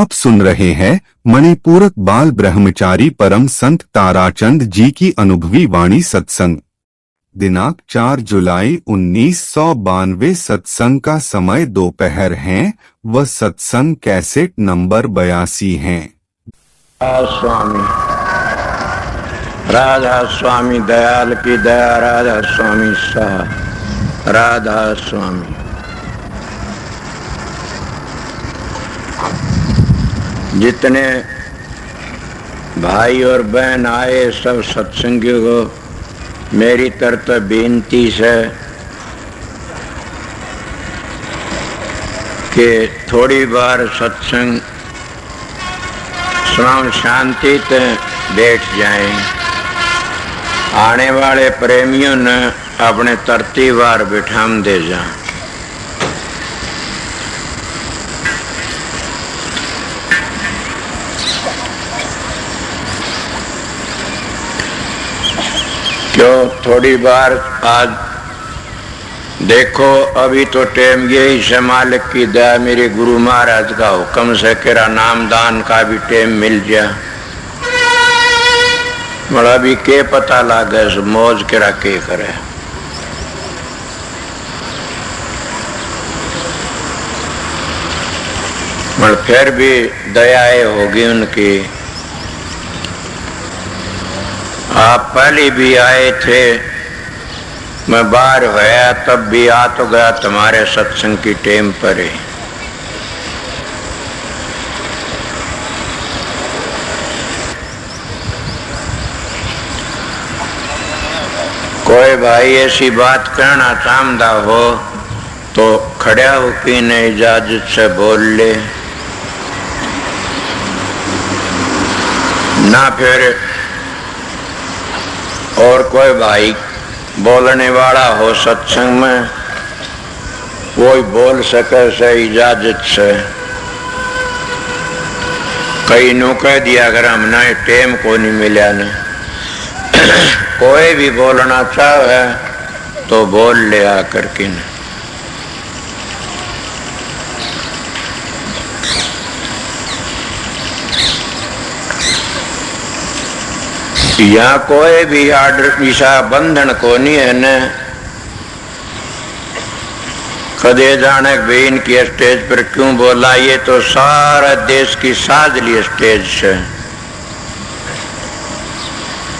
आप सुन रहे हैं मणिपूरक बाल ब्रह्मचारी परम संत ताराचंद जी की अनुभवी वाणी सत्संग। दिनांक 4 जुलाई 1992। सत्संग का समय दोपहर है व सत्संग कैसेट नंबर 82 है। स्वामी राधा स्वामी दयाल की दया, राधा स्वामी साह, राधा स्वामी। जितने भाई और बहन आए सब सत्संगियों को मेरी तरफ बेनती से कि थोड़ी बार सत्संग सुनाओ, शांति से बैठ जाएं। आने वाले प्रेमियों ने अपने तरतीबार बिठाम दे जा। क्यों थोड़ी बार आज देखो, अभी तो टाइम यही से मालिक की दया, मेरे गुरु महाराज का हुक्म से केरा नामदान का भी टाइम मिल गया। बड़ा भी के पता लागे मौज केरा के करे। मगर फिर भी दयाएं होगी उनकी। आप पहले भी आए थे, मैं बाहर गया तब भी आ तो गया तुम्हारे सत्संग की टेम पर ही। कोई भाई ऐसी बात कहना चाहता हो तो खड़ा होकर न इजाजत से बोल ले, ना फिर और कोई भाई बोलने वाला हो सत्संग में, वो ही बोल सके से इजाजत से। कई नु कह दिया अगर हमने टेम को नहीं मिला ने। कोई भी बोलना चाहे तो बोल ले आकर के न। यहाँ कोई भी आर्डर ईशा बंधन को नहीं है न। कदे जाने भाई इनकी स्टेज पर क्यों बोला, ये तो सारा देश की साजली स्टेज से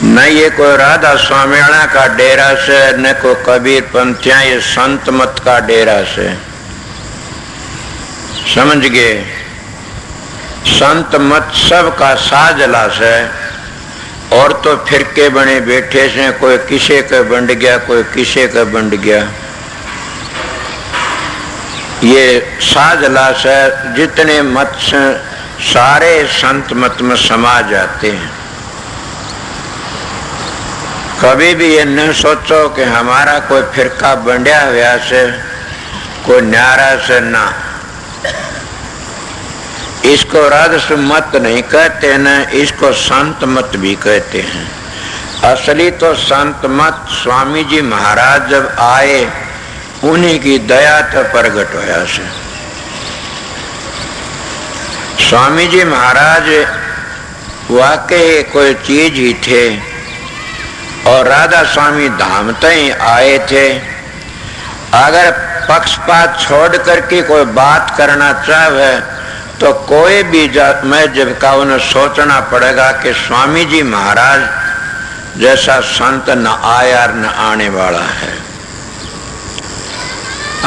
न। ये कोई राधा स्वामियाणा का डेरा से न को कबीर पंथिया, ये संत मत का डेरा से। समझ गए? संत मत सब का साजला से। और तो फिरके बने बैठे से, कोई किसे का बंट गया, कोई किसे का बंट गया। ये साजला से जितने मत से सारे संत मत में समा जाते हैं। कभी भी ये न सोचो कि हमारा कोई फिरका बंडिया हुआ से, कोई न्यारा से ना। इसको राजस मत नहीं कहते न, इसको संत मत भी कहते हैं। असली तो संत मत स्वामी जी महाराज जब आए उन्हीं की दया तो प्रगट होया से। स्वामी जी महाराज वाकई कोई चीज ही थे और राधा स्वामी धाम तक आए थे। अगर पक्षपात छोड़ करके कोई बात करना चाहे तो कोई भी मैं जब का उन्हें सोचना पड़ेगा कि स्वामी जी महाराज जैसा संत न आया न आने वाला है।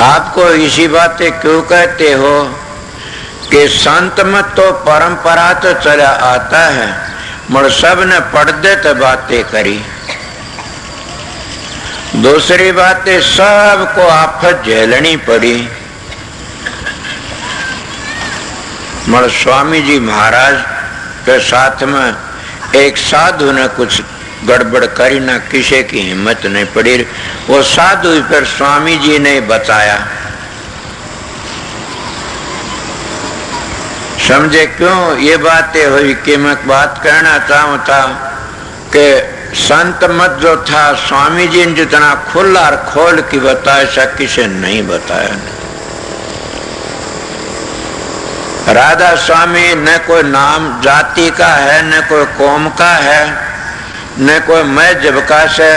आपको इसी बातें क्यों कहते हो कि संत मत तो परंपरा तो चला आता है, मगर सब ने पर्दे तो बातें करी। दूसरी बातें सबको आफत झेलनी पड़ी। मगर स्वामी जी महाराज के साथ में एक साधु ने कुछ गड़बड़ करी, ना किसी की हिम्मत नहीं पड़ी। वो साधु पर स्वामी जी ने बताया। समझे क्यों ये बातें हुई कि मैं बात कहना चाहूँ था कि संत मत जो था स्वामी जी ने जितना खुला और खोल की बताया, किसी नहीं बताया। राधा स्वामी न कोई नाम जाति का है, न कोई कौम का है, न कोई मजहब का से।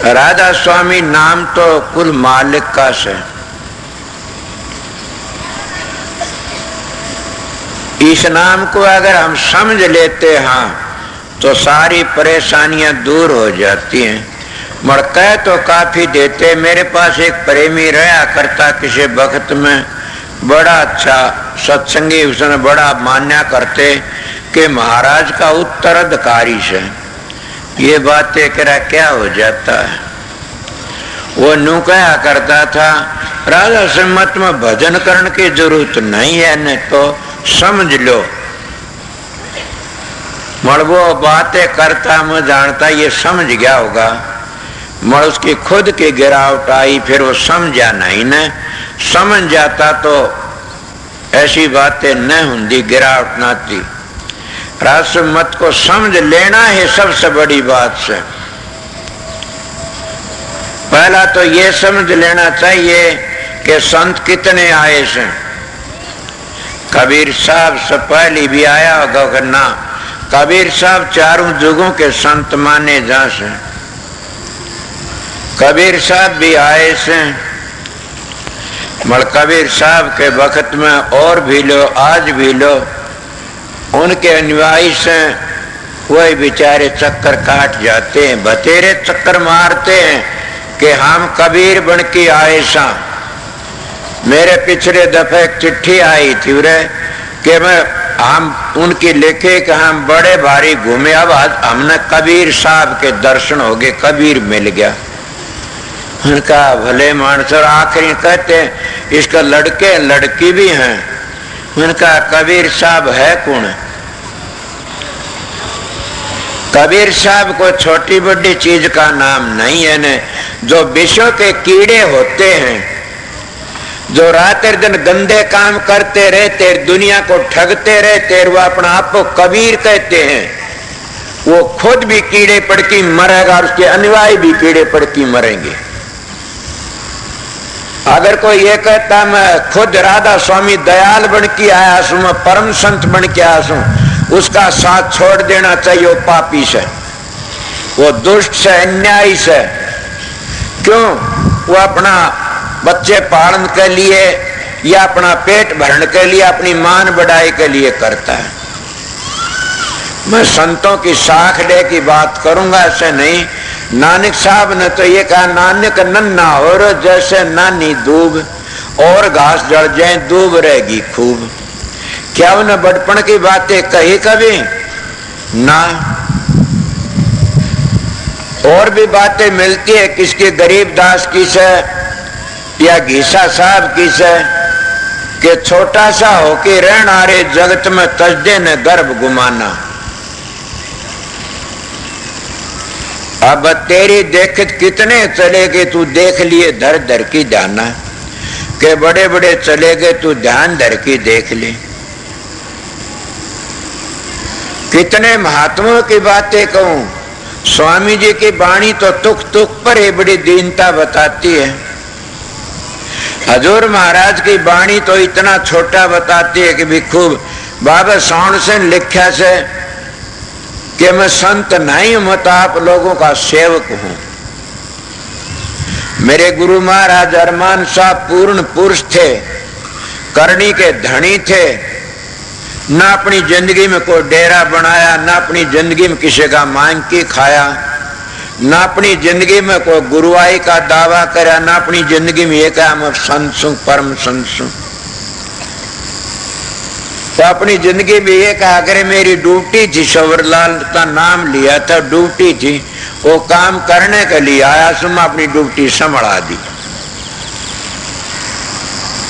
राधा स्वामी नाम तो कुल मालिक का से। इस नाम को अगर हम समझ लेते हैं तो सारी परेशानियां दूर हो जाती हैं। मड़कह तो काफी देते। मेरे पास एक प्रेमी रहा करता किसी वक्त में, बड़ा अच्छा सत्संगी, उसने बड़ा मान्या करते कि महाराज का उत्तराधिकारी से ये बातें करा क्या हो जाता है। वो न्यू कहा करता था राजा से मत में भजन करने की जरूरत नहीं है, न तो समझ लो। मड़ वो बातें करता मैं जानता ये समझ गया होगा। मड़ उसकी खुद की गिरावट आई, फिर वो समझा नहीं। न समझ जाता तो ऐसी बातें न होंगी, गिरावट न थी। रास मत को समझ लेना है सबसे बड़ी बात से। पहला तो ये समझ लेना चाहिए कि संत कितने आए से। कबीर साहब से पहले भी आया होगा कि ना, कबीर साहब चारों जुगों के संत माने जा से। कबीर साहब भी आए से। मगर कबीर साहब के वक्त में और भी लो, आज भी लो, उनके अनुयायी से वही बेचारे चक्कर काट जाते हैं, बतेरे चक्कर मारते हैं कि हम कबीर बन के आए सा। मेरे पिछले दफे एक चिट्ठी आई थी रे कि हम उनकी लिखे कि हम बड़े भारी घूमे, अब हमने कबीर साहब के दर्शन हो गए, कबीर मिल गया। उनका भले मानस। और आखिरी कहते हैं इसका लड़के लड़की भी हैं। उनका कबीर साहब है कौन? कबीर साहब को छोटी बड़ी चीज का नाम नहीं है न। जो विश्व के कीड़े होते हैं, जो रात दिन गंदे काम करते रहते, दुनिया को ठगते रहते, वो अपना आप को कबीर कहते हैं। वो खुद भी कीड़े पड़ के मरेगा और उसके अनुयायी भी कीड़े पड़ के मरेंगे। अगर कोई ये कहता मैं खुद राधा स्वामी दयाल बन के आया हूं, मैं परम संत बन के आया हूं, उसका साथ छोड़ देना चाहिए। वो पापी से, वो दुष्ट से, अन्यायी से। क्यों? वो अपना बच्चे पालन के लिए या अपना पेट भरने के लिए, अपनी मान बढ़ाई के लिए करता है। मैं संतों की साख ले की बात करूंगा, ऐसे नहीं। नानक साहब ने तो ये कहा नानक नन्ना और जैसे नानी दूब, और घास जड़ जाए दूब रहेगी खूब। क्या उन्हें बड़पन की बातें कही कभी? ना। और भी बातें मिलती है किसके, गरीबदास की से या घीसा साहब की से, कि छोटा सा होके रहना रे जगत में तजदे ने गर्भ गुमाना। अब तेरी देखत कितने चले गए, तू देख लिए धर धर की जाना, के बड़े बड़े चले गए, तू ध्यान धर की देख ले। कितने महात्माओं की बातें कहूं। स्वामी जी की वाणी तो तुक तुक पर ही बड़ी दीनता बताती है। हजूर महाराज की वाणी तो इतना छोटा बताती है कि भी खूब बाबा सौण से लिखा से कि मैं संत नहीं हूं, मैं तो आप लोगों का सेवक हूं। मेरे गुरु महाराज अरमान साहब पूर्ण पुरुष थे, करनी के धनी थे। ना अपनी जिंदगी में कोई डेरा बनाया, ना अपनी जिंदगी में किसी का मांग की खाया, ना अपनी जिंदगी में कोई गुरुआई का दावा करा, ना अपनी जिंदगी में ये कहा मैं संत हूं, परम संत हूं। तो अपनी जिंदगी में ये कहा करे मेरी ड्यूटी थी, शवरलाल का नाम लिया था, ड्यूटी थी, वो काम करने के लिए आया सो मैं अपनी ड्यूटी संभाला दी।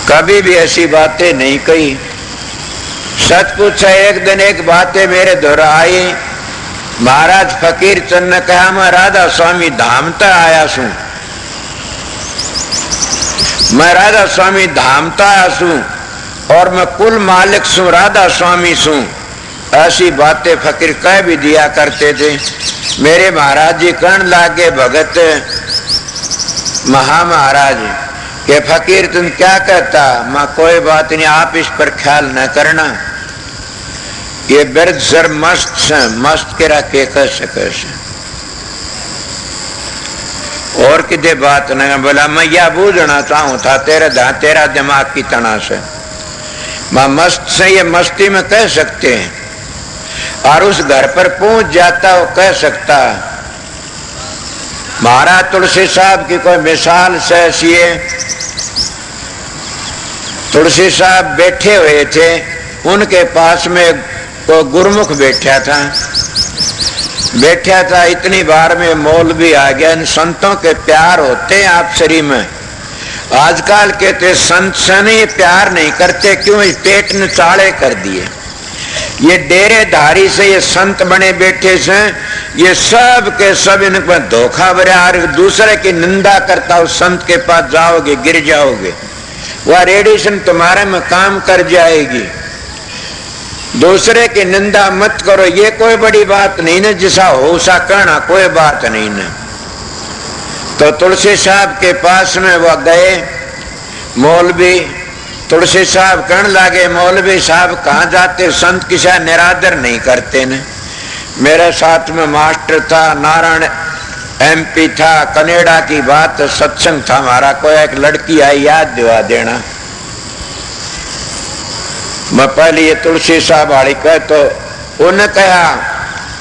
कभी भी ऐसी बातें नहीं कही। सच पूछा, एक दिन एक बातें मेरे दोहराई। महाराज फकीर चंद ने कहा मैं राधा स्वामी धाम तक आया सू, मैं राधा स्वामी धाम तक आया सू और मैं कुल मालिक सू, राधा स्वामी सू। ऐसी बातें फकीर कह भी दिया करते थे। मेरे महाराज जी कहने लागे भगत महाराज कि फकीर तुम क्या कहता? मां कोई बात नहीं, आप इस पर ख्याल न करना, ये बिरद सर मस्त से मस्त के रखे कैसे कैसे और किधे बात न। बोला मैं यह बूझना चाहूं था तेरा दिमाग की तना से। मां मस्त से ये मस्ती में कह सकते हैं, और उस घर पर पहुंच जाता वो कह सकता। महाराज तुलसी साहब की कोई मिसाल से ऐसी है, तुलसी साहब बैठे हुए थे, उनके पास में कोई गुरुमुख बैठा था, इतनी बार में मौलवी आ गया। इन संतों के प्यार होते हैं आप शरीर में। आजकल कहते संत से नहीं प्यार नहीं करते, क्यों? इस पेट ने चाड़े कर दिए। ये डेरेधारी से ये संत बने बैठे से, ये सब के सब इन पर धोखा भरा। दूसरे की निंदा करता हो, संत के पास जाओगे गिर जाओगे, वह रेडिएशन तुम्हारे में काम कर जाएगी। दूसरे की निंदा मत करो, ये कोई बड़ी बात नहीं ना, जिसा हो सा कहना कोई बात नहीं ना। तो तुलसी साहब के पास में वह गए मौलवी। तुलसी साहब कहने लगे, मौलवी साहब कहाँ जाते? संत किसा निरादर नहीं करते न। मेरे साथ में मास्टर था, नारायण MP था, कनाडा की बात सत्संग था हमारा, कोई एक लड़की आई याद दिवा देना। मैं पहले ये तुलसी साहब वाली कह, तो उन्होंने कहा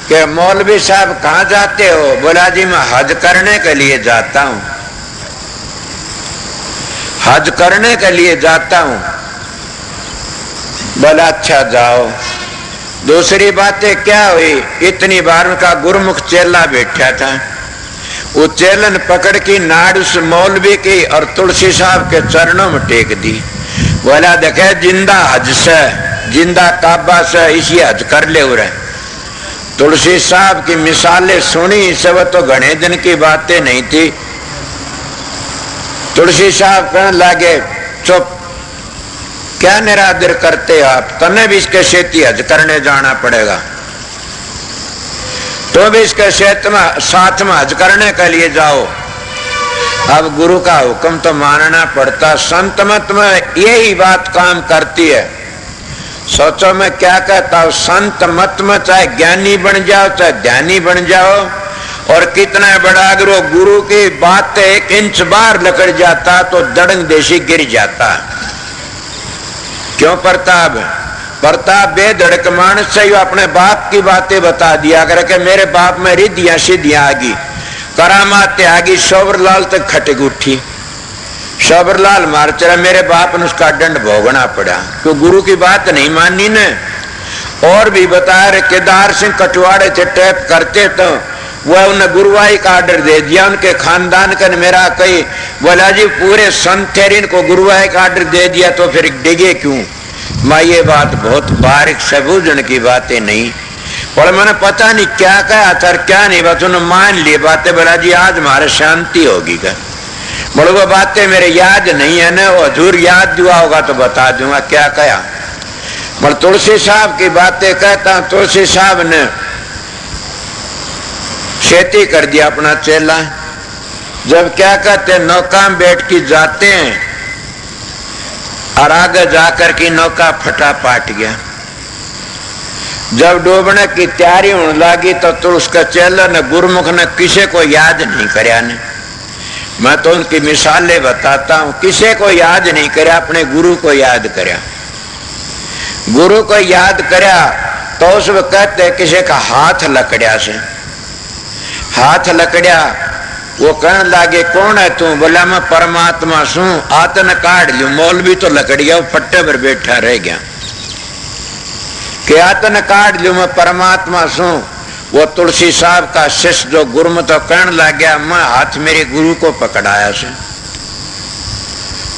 कि मौलवी साहब कहाँ जाते हो? बोला जी मैं हज करने के लिए जाता हूं, हज करने के लिए जाता हूं। बोला अच्छा जाओ। दूसरी बातें क्या हुई? इतनी बार उनका गुरुमुख चेला बैठा था, वो चेलन पकड़ की नाड़ उस मौलवी की और तुलसी साहब के चरणों में टेक दी। बोला देखे जिंदा हज से, जिंदा काबा से इसी हज कर ले रहे। तुलसी साहब की मिसालें सुनी, सब तो घने दिन की बातें नहीं थी। तुलसी साहब कहने लगे चुप, क्या निरादर करते हो आप? तने भी इसके शेती हज करने जाना पड़ेगा, तो भी इसके साथ में हज करने के लिए जाओ। अब गुरु का हुक्म तो मानना पड़ता। संत मत में यही बात काम करती है। सोचो मैं क्या कहता हूं, संत मत में चाहे ज्ञानी बन जाओ चाहे ध्यानी बन जाओ, और कितना बड़ा अगर वो गुरु की बात 1 इंच बाहर लकड़ जाता तो दड़ंग देशी गिर जाता। क्यों? प्रताप बेधड़क मानस से अपने बाप की बातें बता दिया करके मेरे बाप में रिद्धियां सिद्धियां आ गई, करामातें आ गई। शोभरलाल तक खटक उठी, शोभरलाल मार चला, मेरे बाप ने उसका दंड भोगना पड़ा, क्यों? गुरु की बात नहीं मानी ने। और भी बता रहे केदार सिंह कटवाड़े से टैप करते तो वह उन्हें गुरुवाई का ऑर्डर दे दिया उनके खानदान का। मेरा कई बोला जी पूरे संत थे, इनको गुरुवाई का ऑर्डर दे दिया तो फिर डिगे क्यों? मैं ये बात बहुत बारीक से बूझने की बातें नहीं, और मैंने पता नहीं क्या कहा था क्या नहीं, बस उन्होंने मान ली बातें। बोला जी आज हमारे शांति होगी क्या? बोले वो बातें मेरे याद नहीं है ना, वो हजूर याद हुआ होगा तो बता दूंगा क्या कहा। मैं तुलसी साहब की बातें कहता हूं। तुलसी साहब ने खेती कर दिया अपना चेला। जब क्या कहते नौका में बैठ के जाते हैं और आगे जाकर की नौका फटा पाट गया। जब डूबने की तैयारी होने लगी तो उसका चेला ने गुरुमुख ने किसी को याद नहीं करया ने। मैं तो उनकी मिसालें बताता हूं, किसी को याद नहीं करया, अपने गुरु को याद करया। गुरु को याद करया तो उस कहते किसी का हाथ लकड़िया से, हाथ लकड़िया। वो कहने लगे कौन है तू? बोला मैं परमात्मा सू, आतन काट लियो। मौलवी तो लकड़िया फट्टे पर बैठा रह गया कि आतन काट लियो, मैं परमात्मा सू। वो तुलसी साहब का शिष्य जो गुरुमत तो कहने लग गया मैं हाथ मेरे गुरु को पकड़ाया से,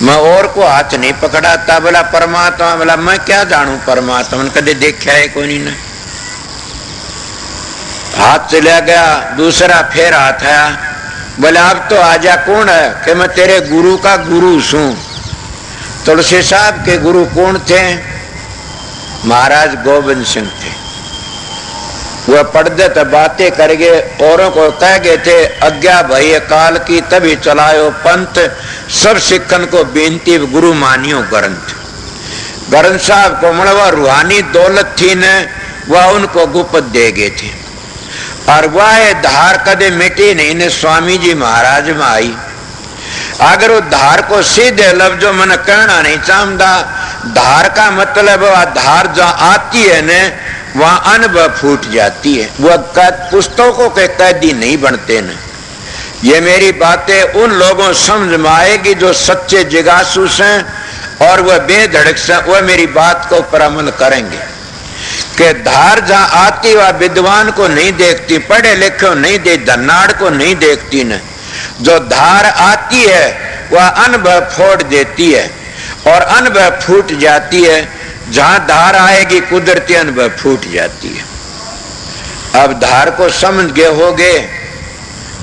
मैं और को हाथ नहीं पकड़ाता। बोला परमात्मा? बोला मैं क्या जानू परमात्मा, कदे देखा है कोई नहीं। हाथ चला गया, दूसरा फिर हाथ आया। बोले अब तो आजा कौन है? कि मैं तेरे गुरु का गुरु सूं। तुलसी साहब के गुरु कौन थे? महाराज गोविंद सिंह थे। वह पढ़ते तो बातें कर गए, औरों को कह गए थे आज्ञा भई काल की तभी चलायो पंथ, सब सिखन को बेनती गुरु मानियो ग्रंथ। ग्रंथ साहब को मलवा रूहानी दौलत थी न, वह उनको गुप्त दे गए थे और वह धार कदे मिटी नहीं ने स्वामी जी महाराज में आई। अगर वो धार को सीधे लफ्जों में कहना नहीं चाहता, धार का मतलब वह धार जहाँ आती है न वहां अनुभव फूट जाती है, वह पुस्तकों के कैदी नहीं बनते न। ये मेरी बातें उन लोगों समझ में आएगी जो सच्चे जिज्ञासु हैं और वह बेधड़क से वह मेरी बात को पर अमल करेंगे कि धार जहां आती वह विद्वान को नहीं देखती, पढ़े लिखे नहीं देखती, धनाड़ को नहीं देखती न। जो धार आती है वह अनुभव फोड़ देती है और अनुभव फूट जाती है। जहां धार आएगी कुदरती अनुभव फूट जाती है। अब धार को समझ गए होगे,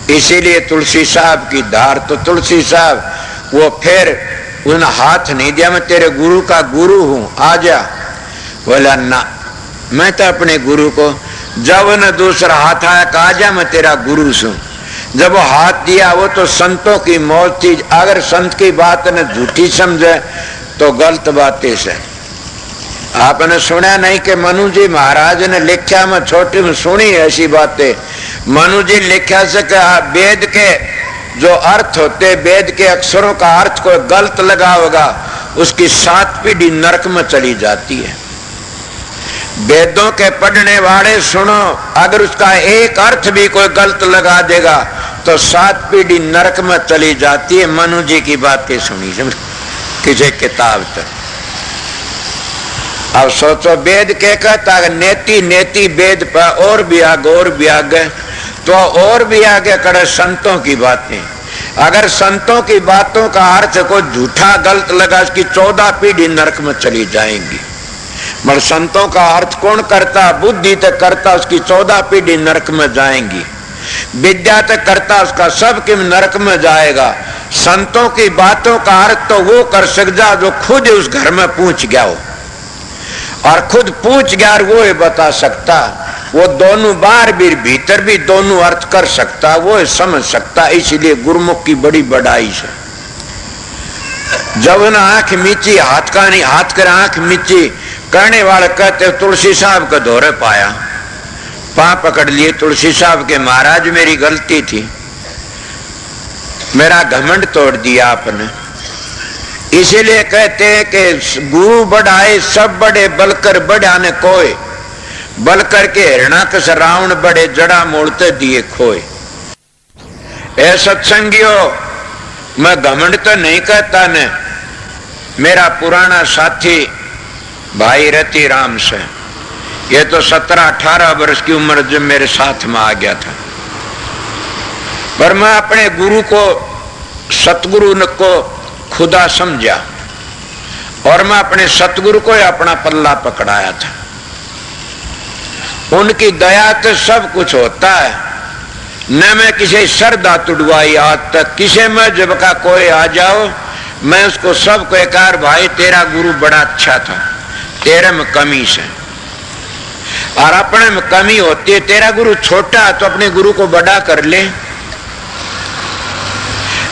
इसीलिए तुलसी साहब की धार। तो तुलसी साहब वो फिर उन हाथ नहीं दिया, मैं तेरे गुरु का गुरु हूं, आ जा। बोला ना, मैं तो अपने गुरु को, जब न दूसरा हाथ आया कहा जा मैं तेरा गुरु हूं। जब वो हाथ दिया वो तो संतों की मौत थी। अगर संत की बात ने झूठी समझे तो गलत बातें से। आपने सुना नहीं कि मनु जी महाराज ने लिखा, मैं छोटी में सुनी ऐसी बातें। मनु जी लिखा से वेद के जो अर्थ होते, वेद के अक्षरों का अर्थ कोई गलत लगा होगा उसकी 7 पीढ़ी नरक में चली जाती है। वेदों के पढ़ने वाले सुनो, अगर उसका एक अर्थ भी कोई गलत लगा देगा तो 7 पीढ़ी नरक में चली जाती है। मनु जी की बातें सुनी किसी किताब तक। अब सोचो, वेद के कहता है नेति नेति वेद पर और भी आगे तो और भी आगे करे संतों की बातें। अगर संतों की बातों का अर्थ को झूठा गलत लगा उसकी 14 पीढ़ी नरक में चली जाएंगी। मगर संतों का अर्थ कौन करता, बुद्धि तक करता उसकी 14 पीढ़ी नरक में जाएंगी। विद्या तक करता उसका सब कि नरक में जाएगा। संतों की बातों का अर्थ तो वो कर सकता जो खुद उस घर में पूछ गया हो, और खुद पूछ गया और वो बता सकता। वो दोनों बाहर भी भीतर भी दोनों अर्थ कर सकता, वो समझ सकता। इसलिए गुरुमुख की बड़ी बड़ाई है। जब न आंख मीची, हाथ का नहीं, हाथ कर आंख मीची कहने वाले कहते तुलसी साहब का दौरे पाया, पांव पकड़ लिए तुलसी साहब के, महाराज मेरी गलती थी, मेरा घमंड तोड़ दिया आपने। इसीलिए कहते हैं कि गुरु बढ़ाए सब बड़े, बलकर बढ़ाने कोई, बलकर के हिरणाकश रावण बड़े, जड़ा मोड़ते दिए खोए। ए सत्संगियों, मैं घमंड तो नहीं कहता न। मेरा पुराना साथी भाई रति राम से, ये तो 17-18 वर्ष की उम्र जब मेरे साथ में आ गया था, पर मैं अपने गुरु को, सतगुरु को खुदा समझा और मैं अपने सतगुरु को अपना पल्ला पकड़ाया था। उनकी दया तो सब कुछ होता है। न मैं किसी श्रद्धा तुड़वाई आज तक, किसी में जब का कोई आ जाओ मैं उसको सबको एकार, भाई तेरा गुरु बड़ा अच्छा था, तेरे में कमी से, और अपने में कमी होती है। तेरा गुरु छोटा तो अपने गुरु को बड़ा कर ले,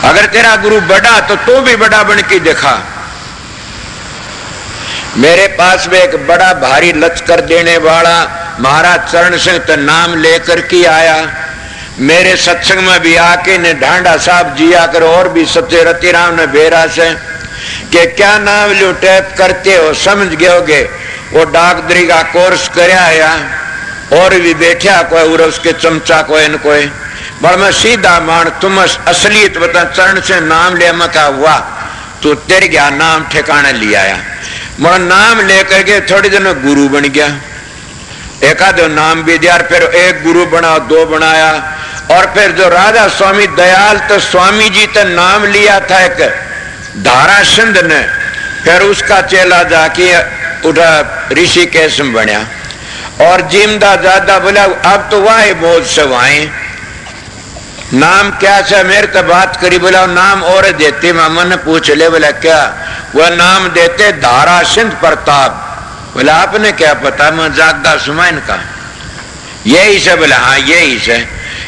अगर तेरा गुरु बड़ा तो तू भी बड़ा बन के दिखा। मेरे पास में एक बड़ा भारी लचकर देने वाला महाराज चरण सिंह तो नाम लेकर के आया। मेरे सत्संग में भी आके ने ढांडा साहब जी आकर और भी सच्चे रतिराम ने बेरा से कि क्या नाम लो टैप करते हो, समझ गए होगे। वो डाकदरी का कोर्स कराया और भी बैठा कोई और उसके चमचा कोई न कोई, बड़ मैं सीधा मान तुम असलियत बता। चरण से नाम ले, मैं कहा वाह तू तेरे गया नाम ठिकाने ले आया। मैं नाम लेकर के थोड़ी दिन गुरु बन गया, एक आधो नाम भी दिया, फिर एक गुरु बना, 2 बनाया, और फिर जो राजा स्वामी दयाल तो स्वामी जी तो नाम लिया था एक धारा सिंध ने, फिर उसका चेला जाके उठा ऋषिकेश में बनया। और जिमदा ज्यादा बोला अब तो वाहे बहुत से वाहे नाम क्या से, मेरे तो बात करी। बोला नाम और देते, मामा ने पूछ ले, बोला क्या, वह नाम देते धारा सिंध प्रताप। बोला आपने क्या पता, मैं जागदा सुमाइन का यही से। बोला हाँ यही से।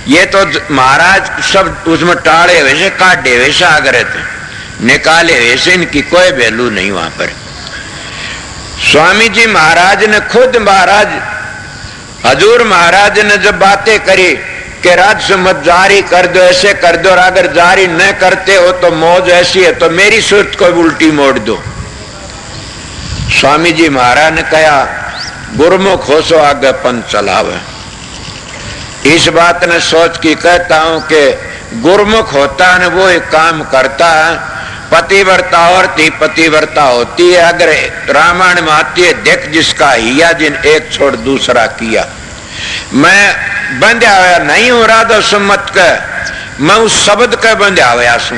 ये तो महाराज सब उसमें टाड़े वैसे काटे वैसे आ गए थे, निकाले वैसे इनकी कोई वैल्यू नहीं वहां पर। स्वामी जी महाराज ने खुद हजूर महाराज ने जब बातें करी कि राजस्व मत जारी कर दो, ऐसे कर दो, और अगर जारी न करते हो तो मौज ऐसी है तो मेरी सूरत को उल्टी मोड़ दो। स्वामी जी महाराज ने कहा गुरमुख हो सो आगे पंथ चलावे। इस बात ने सोच के कहता हूं कि गुरमुख होता है वो एक काम करता है, पतिव्रता औरती पतिव्रता होती है। अगर रामायण में आती है देख जिसका हिया जिन एक छोड़ दूसरा किया। मैं बंध्या हुआ नहीं हूं राधा सुमत का, मैं उस शब्द का बंध्या हुआ सू।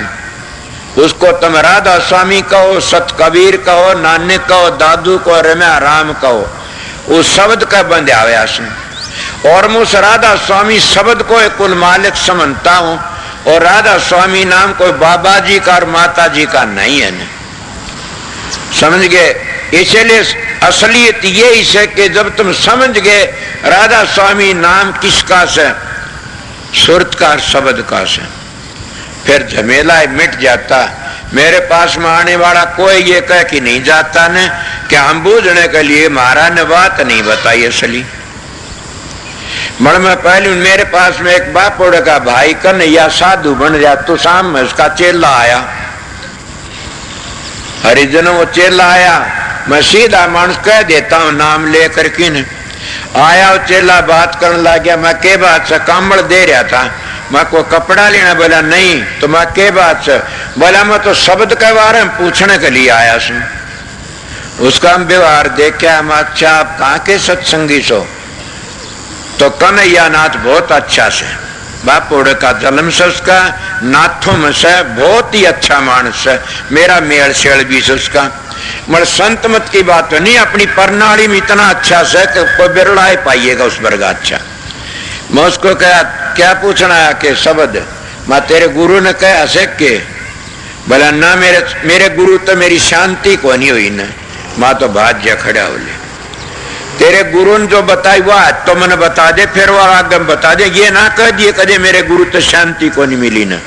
उसको तुम राधा स्वामी कहो, सत कबीर कहो, नानक कहो, दादू कहो, रम्या राम कहो, उस शब्द का बंध्या हुआ सू। और मैं उस राधा स्वामी शब्द को एक कुल मालिक समझता हूं। और राधा स्वामी नाम कोई बाबा जी का और माता जी का नहीं है न, समझ गए। इसलिए असलियत यही है कि जब तुम समझ गए राधा स्वामी नाम किसका से, सुरत का शब्द का से, फिर झमेला मिट जाता। मेरे पास में आने वाला कोई ये कह कि नहीं जाता न कि हम बूझने के लिए महाराज ने बात नहीं बताई असली। मर में पहले मेरे पास में एक बापोड़ का भाई कन्हैया साधु बन गया, तो शाम में उसका चेला आया, हरिजनों को चेला आया। मैं सीधा मानुष कह देता हूं नाम लेकर के न आया। वो चेला बात करने लग गया। मैं के बात से कांबड़ दे रहा था, मैं को कपड़ा लेना। बोला नहीं। तो मैं के बात से, बोला मैं तो शब्द के बारे में पूछने के लिए आया सू। उसका व्यवहार देखा। मैं अच्छा आप कहाँ के सत्संगी सो? तो कन्हैया नाथ बहुत अच्छा से, बापोड़ का जन्म से उसका, नाथों में से बहुत ही अच्छा मानस है, मेरा मेल शेल भी से उसका। मगर संत मत की बात तो नहीं, अपनी प्रणाली में इतना अच्छा से कि कोई बिरला ही पाइएगा उस वर्ग अच्छा। मैं उसको कहा क्या पूछना है कि शब्द? मैं तेरे गुरु ने कहा से के? बोला ना मेरे गुरु तो मेरी शांति को नहीं हुई न। माँ तो भाज्य खड़ा हो ले, तेरे गुरु ने जो बताई वह तो मैंने बता दे, फिर वह आगे बता दे। ये ना कह दिए कदे मेरे गुरु तो शांति को नहीं मिली ना।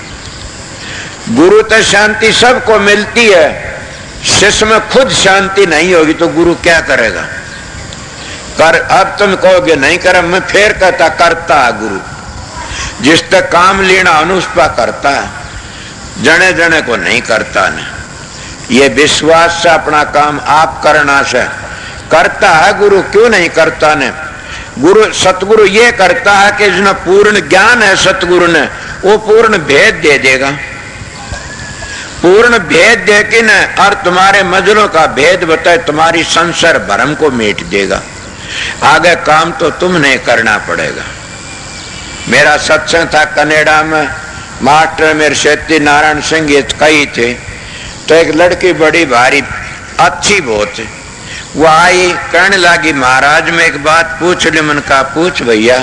गुरु तो शांति सबको मिलती है, शिष्य में खुद शांति नहीं होगी तो गुरु क्या करेगा? कर अब तुम कहोगे नहीं कर, मैं फिर कहता करता है गुरु। जिस तक काम लेना अनुष्पा करता है, जने जने को नहीं करता न। ये विश्वास से अपना काम आप करना से करता है गुरु, क्यों नहीं करता ने? गुरु सतगुरु ये करता है कि जिन्हें पूर्ण ज्ञान है सतगुरु ने, वो पूर्ण भेद दे देगा। पूर्ण भेद दे के न और तुम्हारे मजलों का भेद बताए, तुम्हारी संसार भरम को मेट देगा। आगे काम तो तुम्हें करना पड़ेगा। मेरा सत्संग था कनेडा में, मास्टर मेरे शेती नारायण सिंह ये कही थे। तो एक लड़की बड़ी भारी अच्छी बहुत है, वो आई कहने लगी महाराज मैं एक बात पूछ ली। मन का पूछ भैया।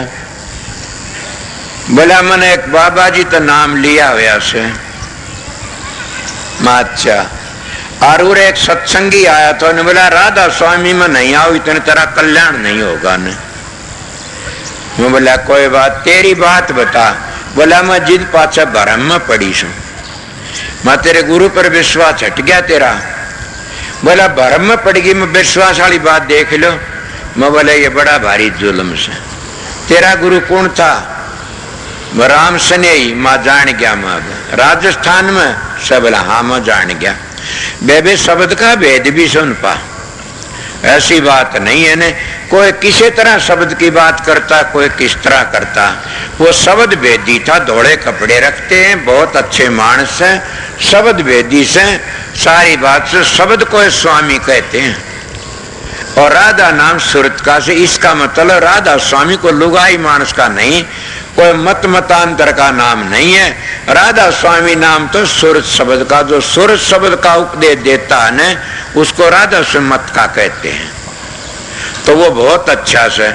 बोला मैंने एक बाबा जी तो नाम लिया हुआ से। अच्छा। और एक सत्संगी आया तो ने बोला राधा स्वामी में नहीं आओ, इतने तेरा कल्याण नहीं होगा न। मैं बोला कोई बात, तेरी बात बता। बोला मैं जिद पाचा भरम में पड़ी सू, मैं तेरे गुरु पर विश्वास हट गया तेरा। बोला भरम में पड़ गई, मैं विश्वास वाली बात देख लो। मैं बोला ये बड़ा भारी जुल्म से। तेरा गुरु कौन था? राम सनेही। माँ जान गया। मैं राजस्थान में सब बोला हाँ मैं जान गया। बेबे शब्द का भेद भी सुन पा, ऐसी बात नहीं है ने। कोई किसी तरह शब्द की बात करता, कोई किस तरह करता। वो शब्द भेदी था, धोड़े कपड़े रखते हैं, बहुत अच्छे मानस हैं, शब्द भेदी से सारी बात से शब्द को स्वामी कहते हैं। और राधा नाम सुरत का से, इसका मतलब राधा स्वामी को लुगाई मानस का नहीं, कोई मत मतांतर का नाम नहीं है। राधा स्वामी नाम तो सुरत शब्द का, जो सुरत शब्द का उपदेश देता है न, उसको राधा सुमत का कहते हैं। तो वो बहुत अच्छा से,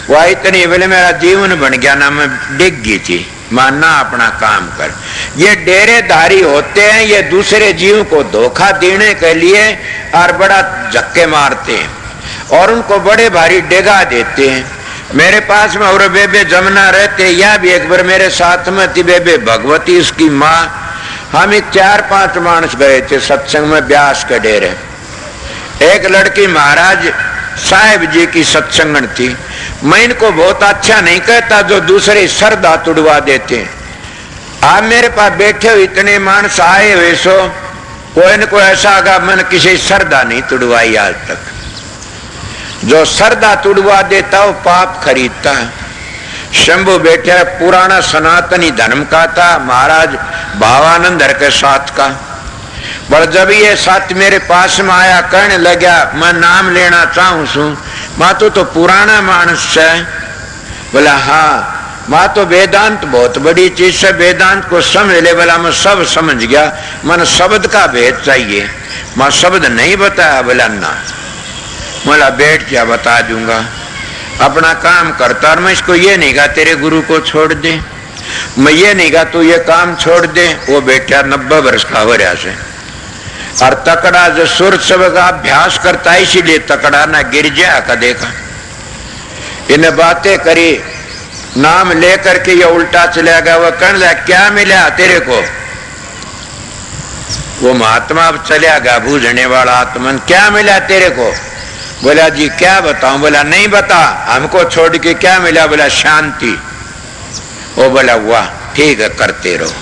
वह इतनी वेले मेरा जीवन बन गया ना, मैं डिग गई थी। मानना अपना काम कर। ये डेरेधारी होते हैं, ये दूसरे जीव को धोखा देने के लिए और बड़ा झक्के मारते हैं और उनको बड़े भारी डेगा देते हैं। मेरे पास में और बेबे जमुना रहते, या भी एक बार मेरे साथ में थी बेबे भगवती, उसकी माँ। हम एक 4-5 मानस गए थे सत्संग में ब्यास के डेरे। एक लड़की महाराज साहेब जी की सत्संगन थी। मैं इनको बहुत अच्छा नहीं कहता जो दूसरे श्रद्धा तुड़वा देते हैं। आप मेरे पास बैठे हो इतने मानस आए हुए सो कोई न कोई ऐसा आगा मन किसी श्रद्धा नहीं तुड़वाई आज तक। जो श्रद्धा तुड़वा देता वो पाप खरीदता है। शंभु बैठे पुराना सनातनी धर्म का था महाराज भावानंद के साथ का। पर जब ये साथ मेरे पास में आया कहने लगा मैं नाम लेना चाहूं सू। माँ तो पुराना मानस है। बोला हाँ माँ तो वेदांत बहुत बड़ी चीज है, वेदांत को समझ ले। बोला मैं सब समझ गया, मन शब्द का भेद चाहिए। माँ शब्द नहीं बताया। बोला ना। बोला बैठ क्या बता दूंगा, अपना काम करता। और मैं इसको ये नहीं कहा तेरे गुरु को छोड़ दे, मैं ये नहीं कहा तू ये काम छोड़ दे। वो बैठा 90 वर्ष का हो रहा से। और तकड़ा जो सुर सब का अभ्यास करता है इसीलिए तकड़ा ना गिर जाया का देखा। इन बातें करी, नाम लेकर के ये उल्टा चला गया। वो कहने लगा क्या मिला तेरे को। वो महात्मा अब चला गया बूझने वाला आत्मन। क्या मिला तेरे को। बोला जी क्या बताऊं। बोला नहीं बता, हमको छोड़ के क्या मिला। बोला शांति। वो बोला वाह ठीक है करते रहो।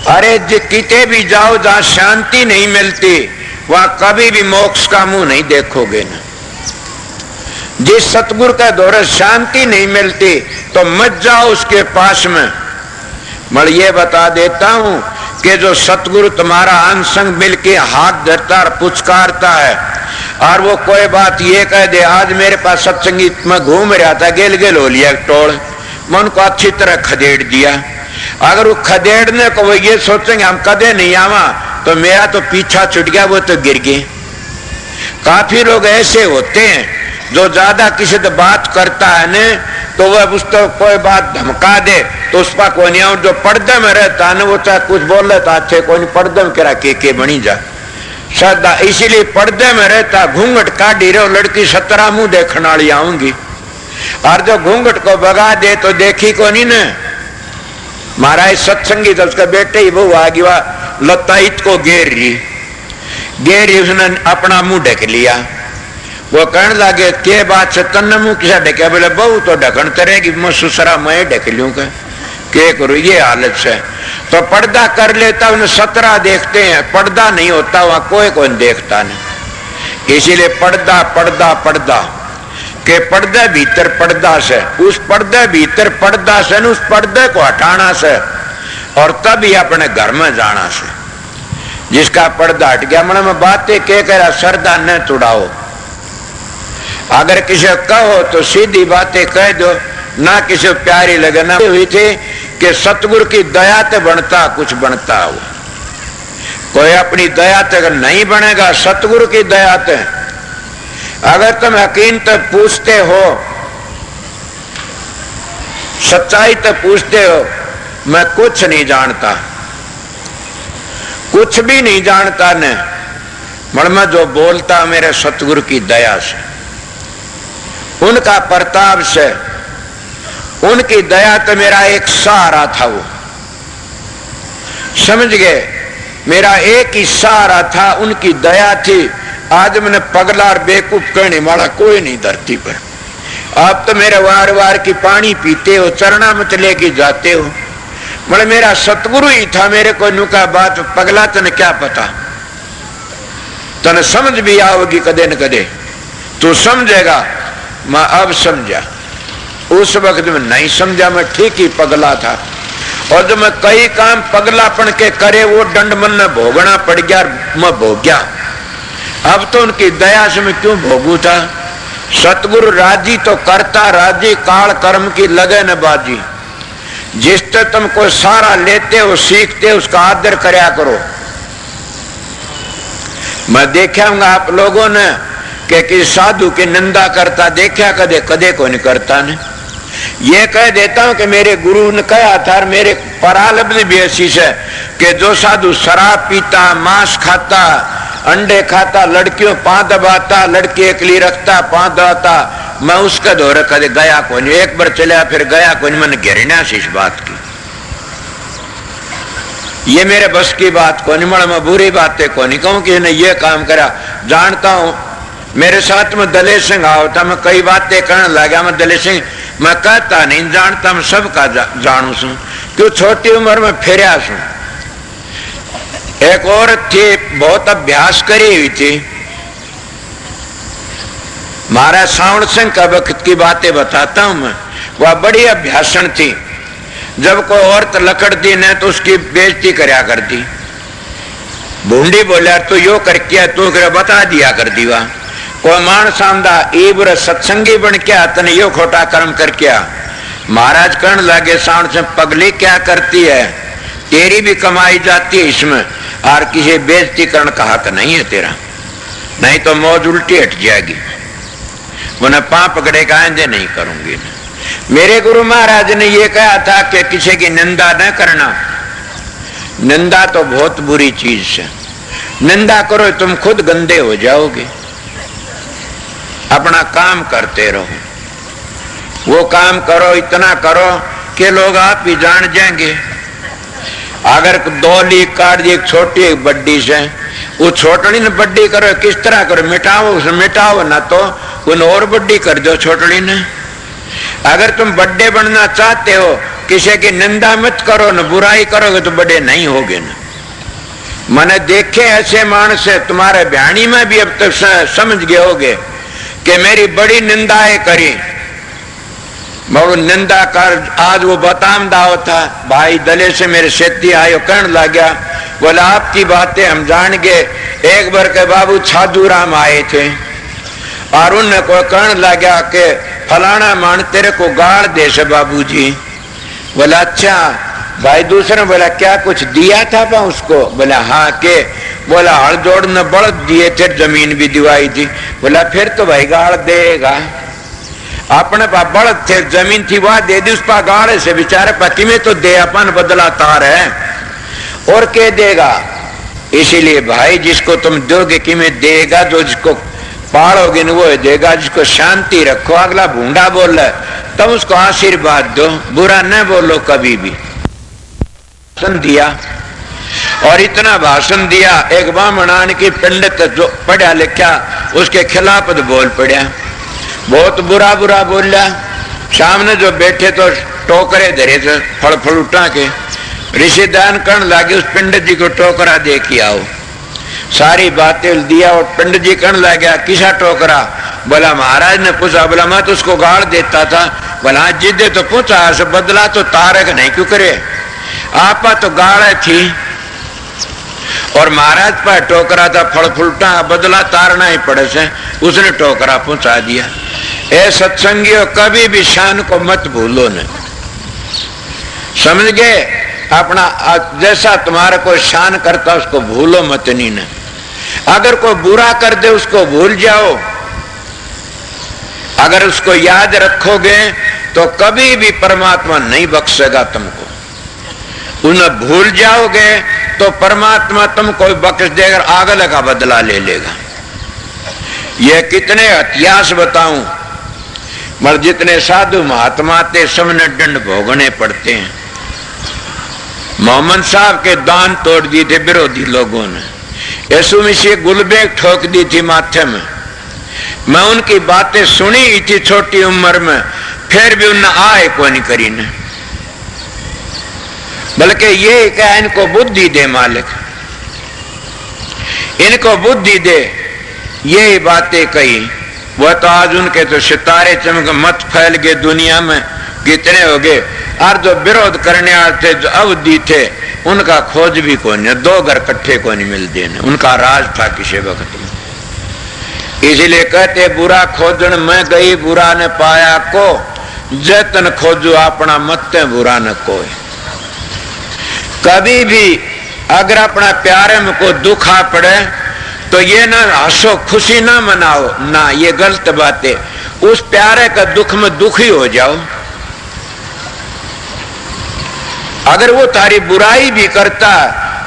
अरे किते भी जाओ जहां शांति नहीं मिलती वहां कभी भी मोक्ष का मुंह नहीं देखोगे ना। जिस सतगुरु का दौरे शांति नहीं मिलती तो मत जाओ उसके पास में। मैं ये बता देता हूं कि जो सतगुरु तुम्हारा अंग संग मिलके हाथ धरता और पुचकारता है और वो कोई बात ये कह दे आज मेरे पास सत्संगीत में घूम रहा था गेल गेल हो लिया टोल, मैं उनको अच्छी तरह खदेड़ दिया। अगर वो खदेड़ने को वो ये सोचेंगे हम कदे नहीं आवा तो मेरा तो पीछा छूट गया, वो तो गिर गए। काफी लोग ऐसे होते हैं जो ज्यादा किसी से बात करता है न तो वह उसको कोई बात धमका दे तो उस पर कोई नहीं। जो पर्दे में रहता है न वो चाहे कुछ बोल लेता अच्छे कोई नहीं पर्दे में करा के बनी जा श्रद्धा। इसीलिए पर्दे में रहता घूंघट काटी रहे लड़की 17 मुंह देखने वाली आऊंगी। और जो घूंघट को भगा दे तो देखी को नहीं न। महाराज सत्संगी तो उसका बेटे ही वो आगे वह लताइत को घेर रही उसने अपना मुंह ढक लिया। वो कहने लगे के बात से तन मुंह किसा ढके। बोले बहु तो ढकन तरेगी मैं सुसरा मैं ढक लूं के करूं ये हालत से। तो पर्दा कर लेता उन्हें 17 देखते हैं, पर्दा नहीं होता वहां कोई देखता नहीं। इसीलिए पर्दा पर्दा पर्दा के पर्दे भीतर पर्दा से, उस पर्दे भीतर पर्दा से उस पर्दे को हटाना से और तभी अपने घर में जाना से। जिसका पर्दा हट गया मन में बातें कह कर श्रद्धा न तुड़ाओ। अगर किसी कहो तो सीधी बातें कह दो, ना किसी प्यारी लगे। ना हुई थी कि सतगुरु की दया ते बनता कुछ बनता हो। कोई अपनी दया ते नहीं बनेगा, सतगुरु की दया ते। अगर तुम हकीकत पूछते हो, सच्चाई तो पूछते हो, मैं कुछ नहीं जानता, कुछ भी नहीं जानता न मन में जो बोलता मेरे सतगुरु की दया से, उनका प्रताप से, उनकी दया तो मेरा एक सहारा था। वो समझ गए मेरा एक ही सहारा था, उनकी दया थी। आज मैंने पगला और बेवकूफ कहने वाला कोई नहीं धरती पर। आप तो मेरे वार वार की पानी पीते हो, चरना मत लेके जाते हो। मतलब मेरा सतगुरु ही था। मेरे को नुका बात पगला तने क्या पता, तने समझ भी आओगी कदे न कदे, तू समझेगा। मैं अब समझा, उस वक्त में नहीं समझा, मैं ठीक ही पगला था। और जो मैं कई काम पगलापन के करे वो दंड मन में भोगना पड़ गया, मैं भोग गया। अब तो उनकी दया से मैं क्यों भोगू था। सतगुरु राजी तो करता, राजी काल कर्म की लगे न बाजी। जिससे तुम कोई सारा लेते हो सीखते उसका आदर करया करो। मैं देखा हूँ आप लोगों ने कि किसी साधु की निंदा करता देखा, कदे कदे को नहीं करता ने। ये कह देता हूं कि मेरे गुरु ने कहा था और मेरे परालब्ध भी ऐसी है कि जो साधु शराब पीता, मांस खाता, अंडे खाता, लड़कियों पांव दबाता, लड़की एकली रखता, पांव दबाता, मैं उसका दौरे कदे गया को नहीं। एक बार चला फिर गया को नहीं। मैंने घृणा से इस बात की। ये मेरे बस की बात को नहीं, मैं बुरी बातें को नहीं कहूं कि ने ये काम करा। जानता हूं मेरे साथ में दलेर सिंह आओ था, मैं कई बातें कहने लगा। मैं दलेर सिंह मैं कहता नहीं जानता, मैं सबका जानू सू, क्यों छोटी उम्र में फिरया सू। एक औरत थी, बहुत अभ्यास करी हुई थी। महाराज सावण सिंह का वक्त की बातें बताता हूं मैं। वह बड़ी अभ्यासण थी। जब कोई औरत लकड़ती न तो उसकी बेइज्जती करया करती। भूंडी बोलिया तू यो कर क्या, तू कर बता दिया कर दी। वह कोई मानस आंदा इब्र सत्संगी बन क्या, तने यो खोटा कर्म कर क्या। महाराज कहने लगे सावण सिंह पगली क्या करती है, तेरी भी कमाई जाती है इसमें, और किसी बेइज्जती करने का हक नहीं है तेरा, नहीं तो मौज उल्टी हट जाएगी। उन्हें पांव पकड़ेगा, आंदे नहीं करूंगी। मेरे गुरु महाराज ने यह कहा था कि किसी की निंदा न करना। निंदा तो बहुत बुरी चीज है। निंदा करो तुम खुद गंदे हो जाओगे। अपना काम करते रहो, वो काम करो, इतना करो कि लोग आप ही जान जाएंगे। अगर 2 लीक काट दी, एक छोटी एक बड्डी से, वो छोटनी ने बड्डी करो, किस तरह करो, मिटाओ उसे, मिटाओ ना तो उन और बड्डी कर दो छोटनी ने। अगर तुम बड़े बनना चाहते हो, किसी की निंदा मत करो, न बुराई करोगे तो बड़े नहीं होगे न। मैंने देखे ऐसे मानस है, तुम्हारे बयानी में भी अब तक समझ गए होगे कि मेरी बड़ी निंदाएं करी, बहुत निंदा कर। आज वो बताम दाव था, भाई दले से मेरे सेती आयो कहने लगा, बोला आपकी बातें हम जान गए। एक बार के बाबू छादूराम आए थे और उनने को कहने लगा कि फलाना मान तेरे को गाड़ दे से बाबूजी। बोला अच्छा भाई। दूसरे बोला क्या कुछ दिया था पा उसको? बोला हाँ के। बोला हल जोड़ ने बड़द दिए थे, जमीन भी दिवाई थी। बोला फिर तो भाई गाड़ देगा। अपने पास बड़द थे, जमीन थी वह दे दी, उस पा गाड़े से बेचारे पति में तो दे अपन बदला तार है और के देगा। इसीलिए भाई जिसको तुम दोगे कि में देगा, जो जिसको पालोगे न वो देगा। जिसको शांति रखो, अगला भूंडा बोल रहा है तब उसको आशीर्वाद दो, बुरा न बोलो कभी भी। भाषण दिया और इतना भाषण दिया, एक ब्राह्मण की पंडित जो पढ़ा लिखा उसके खिलाफ बोल पड़ा, बहुत बुरा बुरा बोला। सामने जो बैठे तो टोकरे धरे थे फल फल उठा के, ऋषि दान करने लगे, उस पंडित जी को टोकरा दे के आओ। सारी बातें दिया और पंडित जी कहने लगा किसा टोकरा? बोला महाराज ने पूछा। बोला मैं तो उसको गाड़ देता था। बोला जिदे तो पूछा, बदला तो तारक नहीं क्यों करे, आपा तो गाड़े थी और महाराज पर टोकरा था फल फुलटा, बदला तारना ही पड़े से, उसने टोकरा पहुंचा दिया। ए सत्संगियों कभी भी शान को मत भूलो न, समझ गए? अपना जैसा तुम्हारा कोई शान करता उसको भूलो मत नहीं न। अगर कोई बुरा कर दे उसको भूल जाओ, अगर उसको याद रखोगे तो कभी भी परमात्मा नहीं बख्शेगा तुमको। उन्हें भूल जाओगे तो परमात्मा तुमको बख्श देकर अगले का बदला ले लेगा। ये कितने इतिहास बताऊं, मगर जितने साधु महात्मा थे सबने दंड भोगने पड़ते हैं। मोहम्मद साहब के दान तोड़ दिए थे विरोधी लोगों ने, यीशु मसीह गुलबेग ठोक दी थी माथे में। मैं उनकी बातें सुनी ही थी छोटी उम्र में, फिर भी उन्हें आए को नहीं करी ने, बल्कि ये क्या इनको बुद्धि दे मालिक, इनको बुद्धि दे, ये बातें कही। वह तो आज उनके तो सितारे चमक मत फैल गए दुनिया में, कितने हो गए। और जो विरोध करने वाले थे, जो अवधि थे, उनका खोज भी कौन है, 2 घर इकट्ठे को नहीं मिलते न। उनका राज था किसी वक्त में। इसीलिए कहते बुरा खोजन में गई बुरा ने पाया को, जतन खोजो अपना मत बुरा न कोई। कभी भी अगर अपना प्यारे में कोई दुख आ पड़े तो ये ना हंसो, खुशी ना मनाओ ना, ये गलत बात है। उस प्यारे का दुख में दुखी हो जाओ। अगर वो तारी बुराई भी करता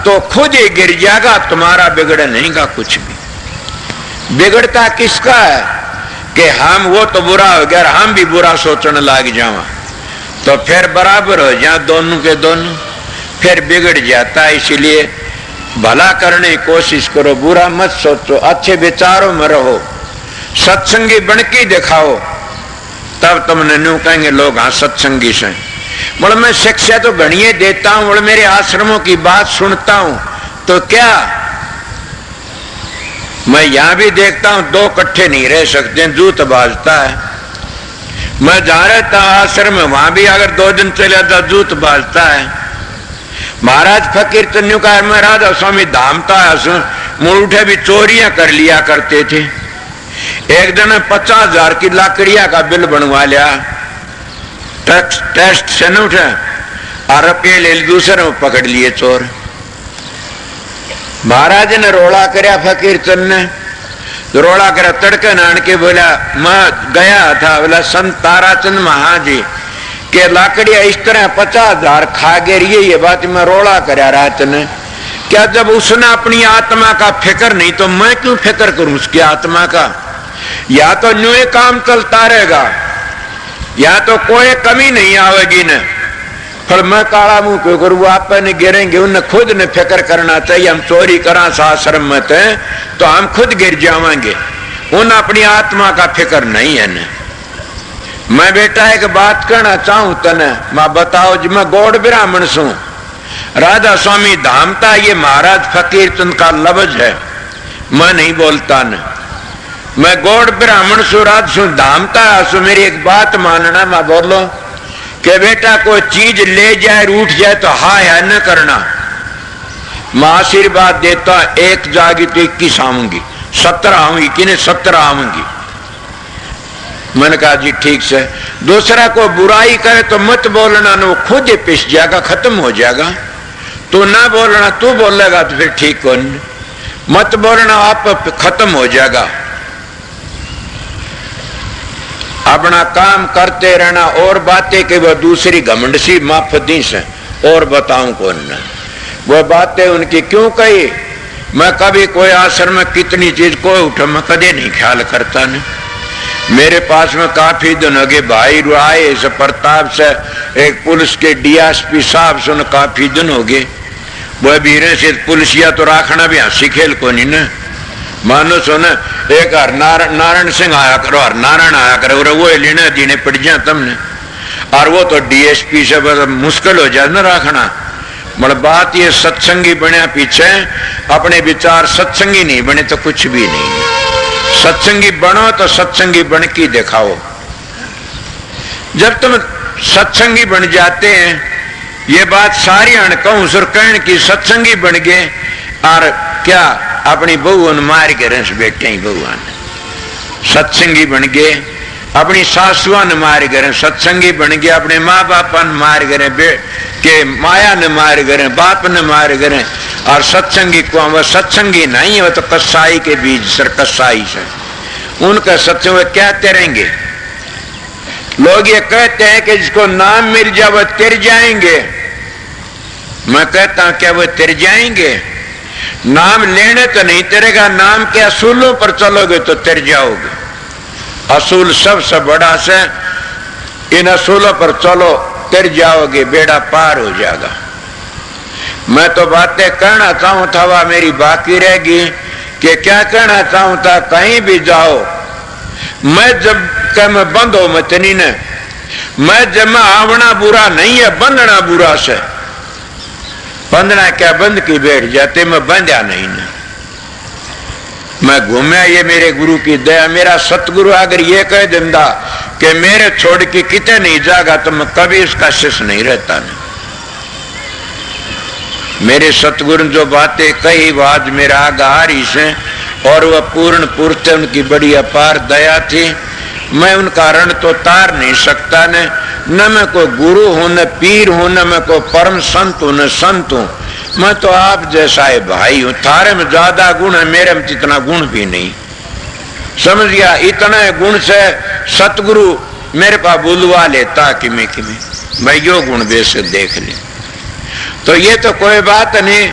तो खुद ही गिर जाएगा, तुम्हारा बिगड़ नहीं का कुछ भी। बिगड़ता किसका है कि हम, वो तो बुरा हो गया, हम भी बुरा सोचने लग जावा, तो फिर बराबर हो जाए दोनों के दोनों। फिर बिगड़ जाता है। इसलिए भला करने की कोशिश करो, बुरा मत सोचो, अच्छे विचारों में रहो, सत्संगी बन के दिखाओ, तब तुमने न्यू कहेंगे लोग हाँ सत्संगी से। बोले मैं शिक्षा तो घड़िए देता हूं, बोले मेरे आश्रमों की बात सुनता हूं, तो क्या मैं यहां भी देखता हूं दो इकट्ठे नहीं रह सकते, जूत बाजता है। मैं जहां रहता आश्रम में वहां भी अगर 2 दिन चले जाता जूत बाजता है। महाराज फकीर तन्यू का मैं राधा स्वामी धामता मुड़ उठे भी चोरियां कर लिया करते थे। एक दिन 50,000 की लाकड़िया का बिल बनवा लिया, टेस्ट से न उठे और रुपये ले दूसरे में पकड़ लिए चोर। महाराज ने रोड़ा करया, फकीर चंद ने रोड़ा करा, तड़के नान के बोला मैं गया था, बोला संत ताराचंद महाजी के लाकड़िया इस तरह 50,000 खा गए, ये बात मैं रोड़ा करया रात ने। क्या जब उसने अपनी आत्मा का फिक्र नहीं तो मैं क्यों फिक्र करूं उसकी आत्मा का? या तो न्यू काम चलता रहेगा या तो कोई कमी नहीं आवेगी न। पर मैं काला मुंह क्यों करूं? वो आप ने गिरेंगे, उन्हें खुद ने फिक्र करना चाहिए। हम चोरी करा आश्रम में तो हम खुद गिर जाएंगे, उन अपनी आत्मा का फिक्र नहीं है न। मैं बेटा एक बात कहना चाहूं तने, मैं बताओ जी, मैं गौड़ ब्राह्मण सू, राधा स्वामी धामता ये महाराज फकीर चंद का लफ्ज है, मैं नहीं बोलता न। मैं गौड़ ब्राह्मण सु, राज सु धामता सु, मेरी एक बात मानना, मैं बोलो कि बेटा कोई चीज ले जाए रूठ जाए तो हाय है न करना। मैं आशीर्वाद देता, एक जागी तो 21 आऊंगी, 17 आऊंगी कि नहीं 17 आऊंगी। मैंने कहा जी ठीक से। दूसरा को बुराई करे तो मत बोलना, न वो खुद ही पिस जाएगा, खत्म हो जाएगा। तू ना बोलना, तू बोलेगा तो फिर ठीक हो, मत बोलना, आप खत्म हो जाएगा। अपना काम करते रहना, और बातें कि वो दूसरी घमंड सी माफ दी से और बताऊं कौन न। वो बातें उनकी क्यों कही? मैं कभी कोई आश्रम में कितनी चीज को उठा मैं कदे नहीं ख्याल करता न। मेरे पास में काफी दिन हो गए भाई आए इस प्रताप से, एक पुलिस के डीएसपी साहब से काफी दिन हो गए। वह बीरे से पुलिसिया तो राखना भी हंसी खेल को नहीं न। मानो सुन एक नारायण सिंह आया करो, हर नारायण आया करो, वो लेने दीने पड़ जाए तुमने, और वो तो डीएसपी से मुश्किल हो जाए न राखना। मतलब बात ये सत्संगी बने पीछे, अपने विचार सत्संगी नहीं बने तो कुछ भी नहीं। सत्संगी बनो तो सत्संगी बन के दिखाओ। जब तुम सत्संगी बन जाते हैं, ये बात सारी अणकहूं सुर कहन की सत्संगी बन गए, और क्या अपनी बहुन मार के रस बैठे ही बहुआन सत्संगी बन गए, अपनी सासुआ ने मार गए सत्संगी बन गए, अपने माँ बाप ने मार गए, के माया ने मार गए, बाप ने मार गए। और सत्संगी को वह सत्संगी नहीं है, वो तो कसाई के बीच सर कसाई से उनका सत्संग वे क्या तेरेंगे। लोग ये कहते हैं कि जिसको नाम मिल जाए वह तिर जाएंगे। मैं कहता हूं क्या वह तिर जाएंगे? नाम लेने तो नहीं तेरेगा, नाम के असूलों पर चलोगे तो तिर जाओगे। असूल सबसे बड़ा से, इन असूलों पर चलो तिर जाओगे, बेड़ा पार हो जाएगा। मैं तो बातें कहना चाहूं था वह मेरी बाकी रहेगी कि क्या कहना चाहूं था। कहीं भी जाओ, मैं जब कह मैं बंद हो मत नहीं न, मैं जब मैं आवना बुरा नहीं है, बंधना बुरा से। बंधना क्या बंद की बैठ जाते, मैं बंध्या नहीं न। मैं घूमया, ये मेरे गुरु की दया। मेरा सतगुरु अगर ये कह दिंदा कि मेरे छोड़ के कितने नहीं जागा तो मैं कभी उसका शिष्य नहीं रहता न। मेरे सतगुरु जो बातें कही वो आज मेरा आगारी से, और वह पूर्ण पूर्ति उनकी बड़ी अपार दया थी। मैं उनका ऋण तो तार नहीं सकता न मैं कोई गुरु हूं, न पीर हूं, न मैं कोई परम संत हूं, न संत हूं। मैं तो आप जैसा है भाई हूं। थारे में ज्यादा गुण है, मेरे में इतना गुण भी नहीं। समझ गया? इतना गुण से सतगुरु मेरे पास बुलवा लेता कि मैं यो गुण बेस देख ले। तो ये तो कोई बात नहीं।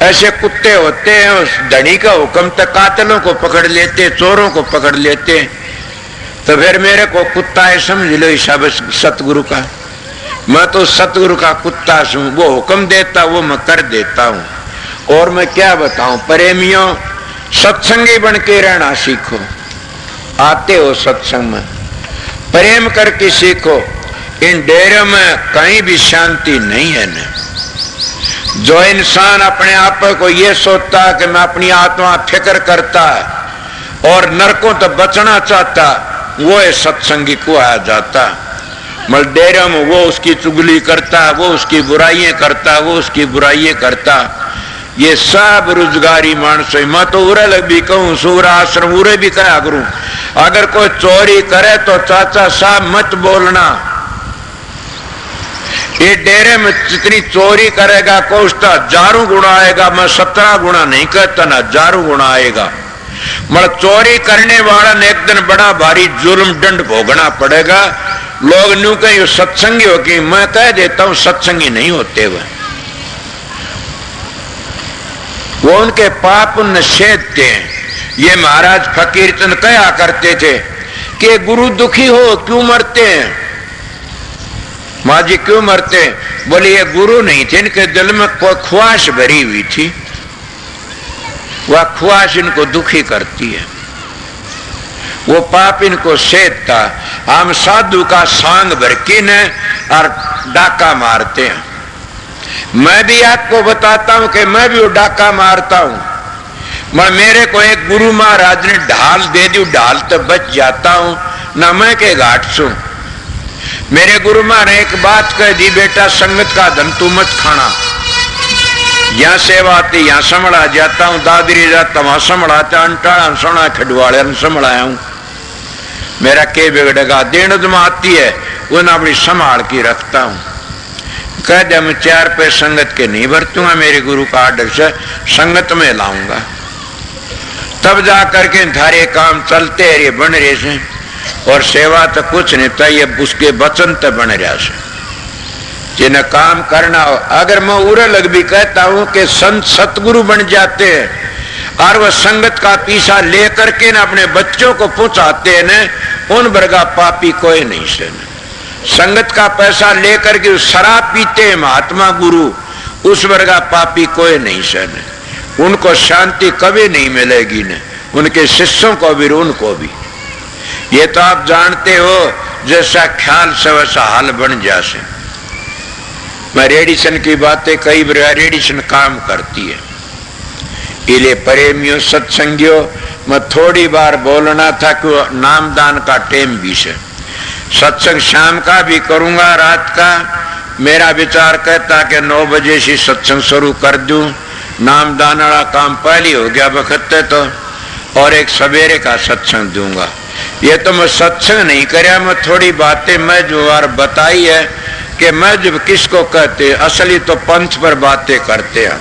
ऐसे कुत्ते होते हैं, उस धनी का हुक्म तक कातलों को पकड़ लेते, चोरों को पकड़ लेते। तो फिर मेरे को कुत्ता है समझ लो, सब सतगुरु का। मैं तो सतगुरु का कुत्ता हूं, वो हुक्म देता वो मैं कर देता हूं। और मैं क्या बताऊं प्रेमियों, सत्संगी बन के रहना सीखो। आते हो सत्संग में, प्रेम करके सीखो। इन डेरों में कहीं भी शांति नहीं है न। जो इंसान अपने आप को ये सोचता है कि मैं अपनी आत्मा फिक्र करता है और नरकों तो बचना चाहता, वो है सत्संगी को आ जाता। मल डेरों में वो उसकी चुगली करता, वो उसकी बुराइयां करता, वो उसकी बुराइयां करता। ये सब रोजगारी मानस। मैं तो उरे भी कहूं, सूरा आश्रम उरे भी कहा करूं, अगर कोई चोरी करे तो चाचा साहब मत बोलना। ये डेरे में जितनी चोरी करेगा को उसका हजारों गुना आएगा। मैं 17 गुना नहीं कहता ना, हजारों गुना आएगा। मतलब चोरी करने वाला ने एक दिन बड़ा भारी जुल्म दंड भोगना पड़ेगा। लोग न्यू कहीं सत्संगी हो कि मैं कह देता हूं सत्संगी नहीं होते वो उनके पाप निषेधते हैं। ये महाराज फकीर चंद कहा करते थे कि गुरु दुखी हो क्यों मरते हैं? माँ जी क्यों मरते? बोले ये गुरु नहीं थे, इनके दिल में कोई ख्वाहिश भरी हुई थी, वह ख्वाहिश इनको दुखी करती है, वो पाप इनको सेधता। हम साधु का सांग भर के न और डाका मारते हैं। मैं भी आपको बताता हूं कि मैं भी वो डाका मारता हूं। मैं मेरे को एक गुरु महाराज ने ढाल दे दी, ढाल तो बच जाता हूं ना, मैं के घाट सू। मेरे गुरु मां ने एक बात कह दी, बेटा संगत का धन तू मत खाना। यहां सेवा आती यहां संभला जाता हूं, दादरी जाता वहां संभलाता, अंटाड़ा सोना खडवाड़े संभलाया हूं। मेरा के बिगड़ेगा? देन जमा आती है वो ना अपनी संभाल की रखता हूं। कह दे मैं 4 पैसे संगत के नहीं बरतूंगा, मेरे गुरु का आर्डर से संगत में लाऊंगा, तब जा करके थारे काम चलते रहे बन रहे से। और सेवा तो कुछ नहीं था, ये उसके वचन तो बन रहा से जिन्हें काम करना हो। अगर मैं उरे लग भी कहता हूं कि संत सतगुरु बन जाते हैं और वह संगत का पीछा लेकर के ना अपने बच्चों को पहुंचाते हैं न, उन वर्गा पापी कोई नहीं से। संगत का पैसा लेकर के शराब पीते हैं महात्मा गुरु, उस वर्गा पापी कोई नहीं सहने। उनको शांति कभी नहीं मिलेगी न, उनके शिष्यों को भी उनको भी। ये तो आप जानते हो, जैसा ख्याल से वैसा हाल बन जासे। मैं रेडिशन की बातें कई बार रेडिशन काम करती है। इले प्रेमियों सत्संगियों, मैं थोड़ी बार बोलना था कि नामदान का टेम भी से। सत्संग शाम का भी करूंगा, रात का। मेरा विचार कहता कि 9 बजे से सत्संग शुरू कर दूं। नामदान वाला काम पहले हो गया बखते तो, और एक सवेरे का सत्संग दूंगा। ये तो मैं सत्संग नहीं करया, मैं थोड़ी बातें मैं जो बार बताई है कि मैं जब किसको कहते, असली तो पंथ पर बातें करते हैं।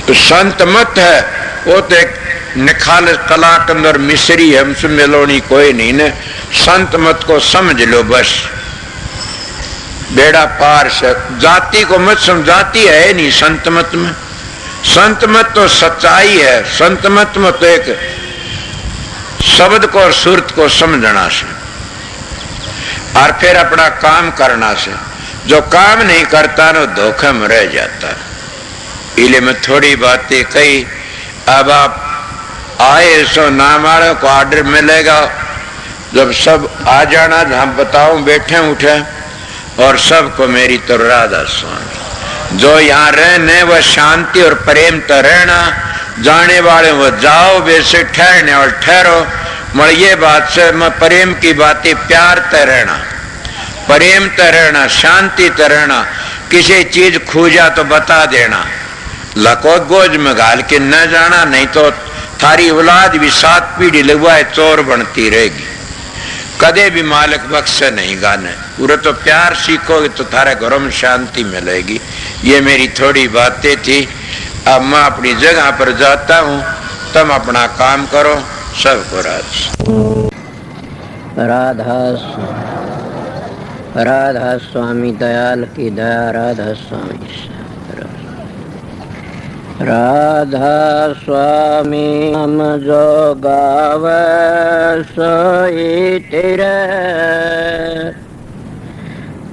तो संत मत है वो तो एक निखाल कला के अंदर मिश्री है, हमसे मिलोनी कोई नहीं ने। संत मत को समझ लो बस, बेड़ा पार से। जाति को मत समझाती है नहीं संत मत में। संत मत तो सच्चाई है, संत मत में तो एक शब्द को और सुरत को समझना से और फिर अपना काम करना से। जो काम नहीं करता ना धोखे में रह जाता। इले में थोड़ी बातें कही। अब आप आए सो नाम वाले को ऑर्डर मिलेगा, जब सब आ जाना, हम बताऊं बैठे उठे, और सबको मेरी तो राधा स्वामी। जो यहाँ रहने वह शांति और प्रेम तो रहना, जाने वाले वो जाओ, वैसे ठहरने और ठहरो। मगर ये बात से मैं प्रेम की बातें, प्यार तो रहना, प्रेम तो रहना, शांति तो रहना। किसी चीज खूजा तो बता देना, लको गोज में गाल के न जाना, नहीं तो थारी औलाद भी 7 पीढ़ी लगवाए चोर बनती रहेगी। कदे भी मालिक बख्शे नहीं गाने। पूरा तो प्यार सीखोगे तो थारे घरों में शांति मिलेगी। ये मेरी थोड़ी बातें थी। अब मैं अपनी जगह पर जाता हूँ, तुम अपना काम करो। सबको राधा स्वामी दयाल की दया। राधा स्वामी, राधा स्वामी हम जो गावे सोई तेरे,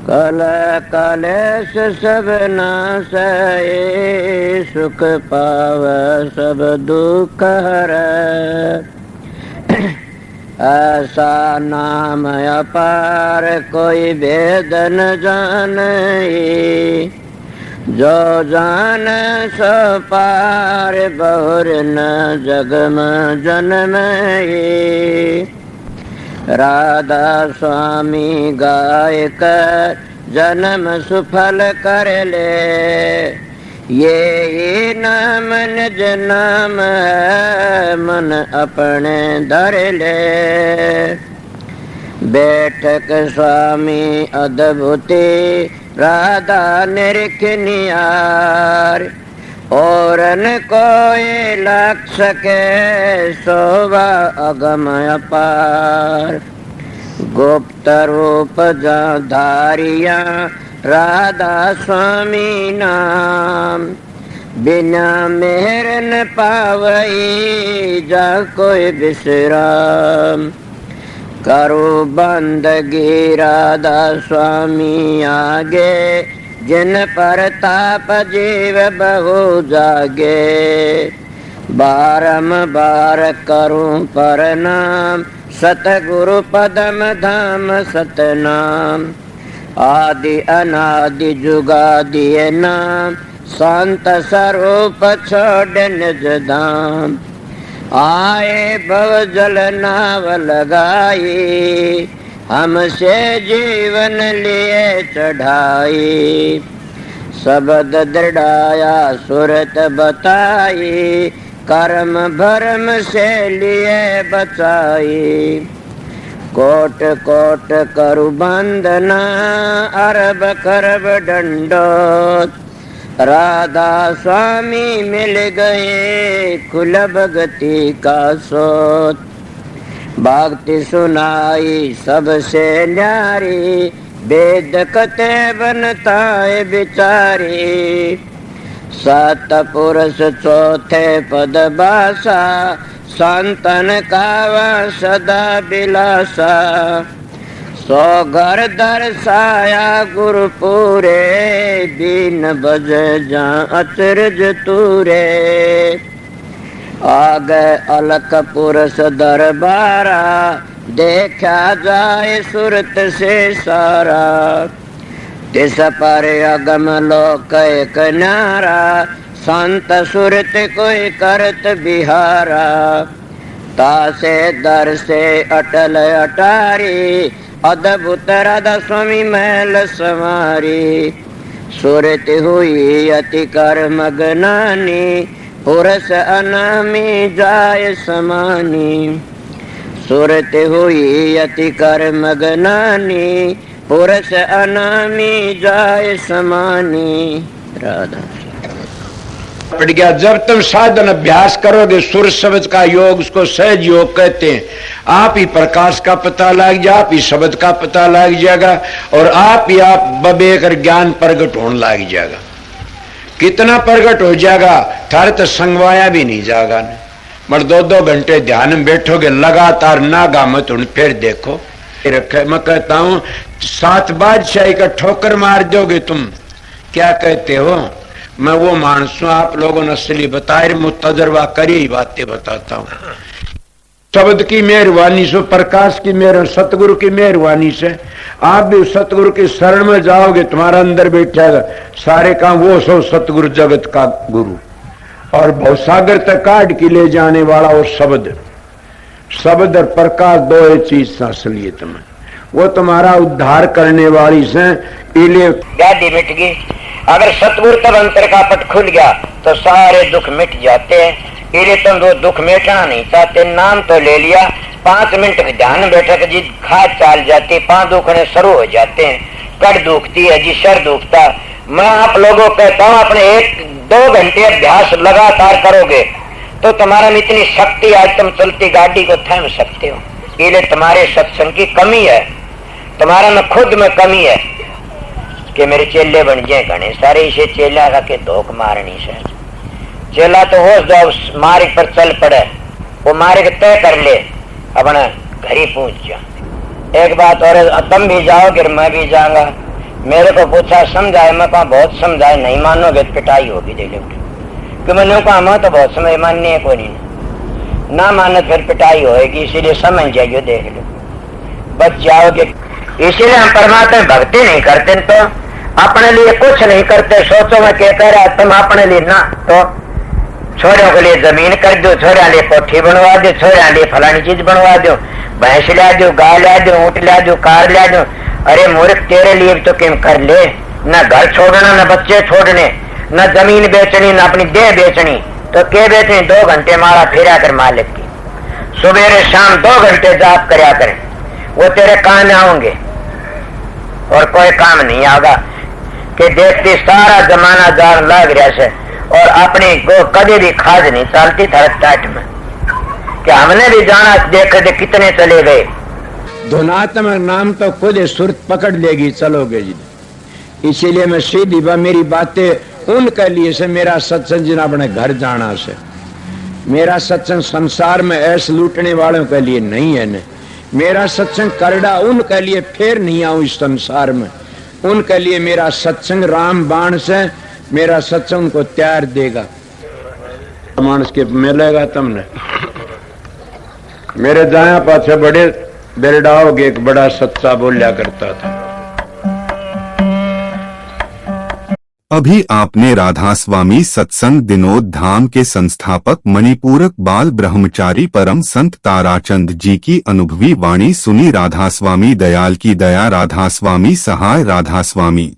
कल कलेश सब नासै सुख पाव सब दुख हरै। ऐसा नाम अपार कोई भेद न जानै। जो जान सो पार बहुर न जग में जन्मै। राधा स्वामी गाय कर जन्म सुफल कर ले। ये नाम निज नाम है मन अपने धर ले। बैठक स्वामी अद्भुति राधा निरख नियार। और न कोई लख सके शोभा अगम अपार। गुप्त रूप जा धारिया राधा स्वामी नाम। बिना मेहर न पावई जा कोई विश्राम। करो बंदगी राधा स्वामी आगे। जिन पर ताप जीव बहु जागे। बारंबार करूं प्रणाम सतगुरु पदम धाम सतनाम। आदि अनादि जुगादि नाम संत स्वरूप छोड़ निज धाम। आए भव जल नाव लगाई हमसे जीवन लिए चढ़ाई। शब्द दृढ़ाया सुरत बताई कर्म भरम से लिए बचाई। कोट कोट करु बंदना अरब करब दंडोत। राधा स्वामी मिल गए कुल भगति का सोत। भक्ति सुनाई सबसे न्यारी वेद कते बनताए बिचारी। सात पुरुष चौथे पद बासा संतन कावा सदा बिलासा। सो घर दर्शाया गुरु पूरे दीन बज जा अचरज तूरे। आगे अलक पुरुष दरबारा देखा जाए सुरत से सारा। तिस पर अगम लोक एक न्यारा संत सुरत कोई करत बिहारा। तासे दर से अटल अटारी अद्भुत राधा स्वामी महल संवारी। सुरत हुई अति कर मगनानी पुरुष अनामी जाय समानी। सुरत हुई अति कर मगनानी पुरुष अनामी जाय समानी। राधा पड़ गया। जब तुम साधन अभ्यास करोगे सुर शब्द का योग, उसको सहज योग कहते हैं। आप ही प्रकाश का पता लग जाए, आप ही शब्द का पता लग जाएगा और आप ही आप बबेकर ज्ञान प्रगट होने लग जाएगा। कितना प्रगट हो जाएगा थारे तो संगवाया भी नहीं जाएगा। मगर 2-2 घंटे ध्यान में बैठोगे लगातार नागा मत उन फिर देखो रखे। मैं कहता हूं 7 बादशाही का ठोकर मार दोगे तुम। क्या कहते हो? मैं वो मानस हूं, आप लोगों ने असली बताए तजर्बा करी ही बातें बताता हूं। शब्द की मेहरबानी से, प्रकाश की मेहर, सतगुरु की मेहरबानी से आप भी सतगुरु की शरण में जाओगे। तुम्हारा अंदर बैठेगा सारे काम वो सो सतगुरु जगत का गुरु और भवसागर तक काट के ले जाने वाला वो शब्द। शब्द और प्रकाश दो एक चीज असलियत में वो तुम्हारा उद्धार करने वाली से। इले गाड़ी मिट गई। अगर सतगुरु तब अंतर का पट खुल गया तो सारे दुख मिट जाते हैं। इले तुम वो दुख मिटाना नहीं चाहते, नाम तो ले लिया, 5 मिनट के ध्यान बैठक जी खाद चाल जाती, 5 दुखने शुरू हो जाते हैं। कड़ दुखती है जी, सर दुखता। मैं आप लोगों को कहता हूँ अपने 1-2 घंटे अभ्यास लगातार करोगे तो तुम्हारा में इतनी शक्ति, आज तुम चलती गाड़ी को थाम सकते हो। इले तुम्हारे सत्संग की कमी है, तुम्हारा में खुद में कमी है कि मेरे चेले बन जाए घने सारे। इसे चेला का के धोख मारनी से चेला तो हो जाओ मार्ग पर चल पड़े, वो मार्ग तय कर ले, अपना घर ही पहुंच जा। एक बात और, तुम भी जाओगे मैं भी जाऊंगा। मेरे को पूछा समझाए, मैं कहा बहुत समझाए, नहीं मानोगे तो पिटाई होगी दे लो। कि मैंने कहा मैं तो बहुत समय माननी है, कोई नहीं, ना मानो फिर पिटाई होएगी, इसीलिए समझ जाइए, देख लो बच जाओगे। इसीलिए हम परमात्मा भक्ति नहीं करते तो अपने लिए कुछ नहीं करते। सोचो मैं क्या कह रहा है, तुम अपने लिए ना तो छोरों के लिए जमीन कर दो, छोरिया लिए कोठी बनवा दो, छोरिया लिए फलानी चीज बनवा दो, भैंस ला दो, गाय ला दो, ऊँट ला दो, कार ला दो। अरे मूर्ख, तेरे लिए तो किम कर ले, न घर छोड़ना, न बच्चे छोड़ने, न जमीन बेचनी, न अपनी देह बेचनी, तो क्या बेचनी? 2 घंटे मारा फेरा कर मालिक की, सुबह शाम 2 घंटे जाप करया करें, वो तेरे काम आओगे और कोई काम नहीं आगा। कि देखती सारा जमाना जार लाग रहा से और अपनी गो कभी भी खाद नहीं चलती थरक टाट में, कि हमने भी जाना देख दे कितने चले गए। धुनात्मक नाम तो खुद सुरत पकड़ लेगी, चलोगे जी। इसीलिए मैं सीधी मेरी बातें उनके लिए से, मेरा सत्संग जिन अपने घर जाना से, मेरा सत्संग संसार में ऐसे लूटने वालों के लिए नहीं है। न मेरा सत्संग करड़ा उनके लिए फिर नहीं आऊं इस संसार में, उनके लिए मेरा सत्संग राम बाण से, मेरा सत्संग उनको त्यार देगा। मानस के मिलेगा तुमने मेरे दाया पाछे बड़े बेरडाओगे, एक बड़ा सच्चा बोलिया करता था। अभी आपने राधा स्वामी सत्संग दिनोद धाम के संस्थापक मणिपूरक बाल ब्रह्मचारी परम संत ताराचंद जी की अनुभवी वाणी सुनी। राधा स्वामी दयाल की दया, राधा स्वामी सहाय, राधा स्वामी।